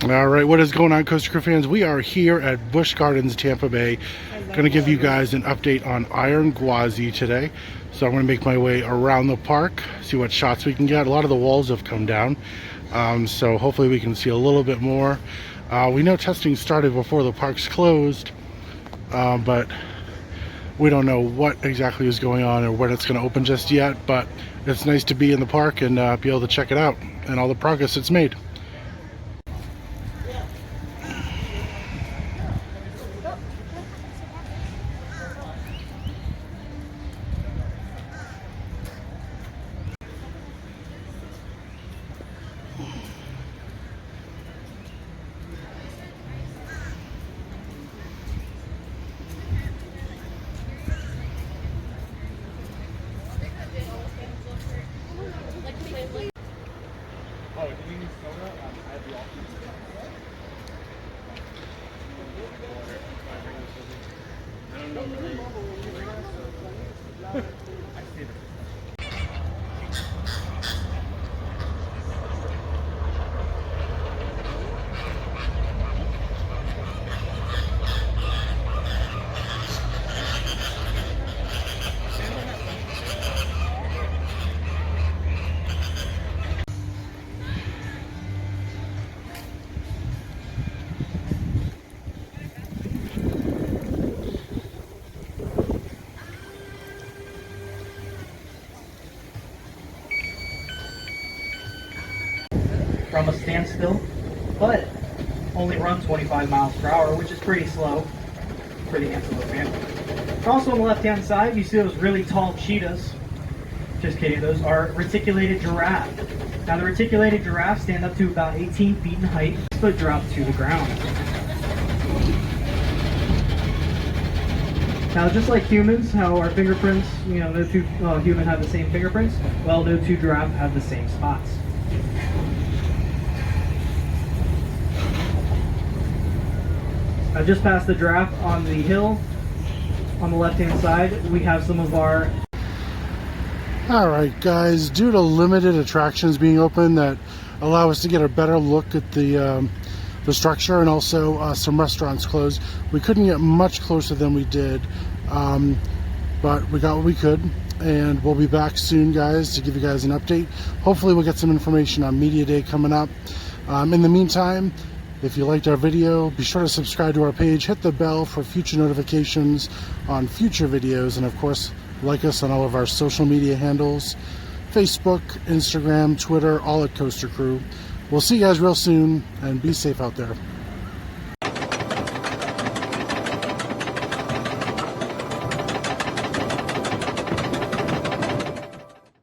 All right, what is going on, Coaster Crew fans? We are here at Busch Gardens, Tampa Bay. Going to give you guys an update on Iron Gwazi today. So I'm going to make my way around the park, see what shots we can get. A lot of the walls have come down, so hopefully we can see a little bit more. We know testing started before the park's closed, but we don't know what exactly is going on or when it's going to open just yet. But it's nice to be in the park and be able to check it out and all the progress it's made. From a standstill, but only run 25 miles per hour, which is pretty slow for the antelope family. Also on the left-hand side, you see those really tall cheetahs. Just kidding, those are reticulated giraffe. Now the reticulated giraffes stand up to about 18 feet in height, but drop to the ground. Now, just like humans, how our fingerprints, no two humans have the same fingerprints, well, no two giraffe have the same spots. I just passed the giraffe on the hill. On the left-hand side, we have some of our... Alright guys, due to limited attractions being open that allow us to get a better look at the structure, and also some restaurants closed, we couldn't get much closer than we did, but we got what we could, and we'll be back soon, guys, to give you guys an update. Hopefully we'll get some information on Media Day coming up. In the meantime, if you liked our video, be sure to subscribe to our page, hit the bell for future notifications on future videos, and of course, like us on all of our social media handles, Facebook, Instagram, Twitter, all at Coaster Crew. We'll see you guys real soon, and be safe out there.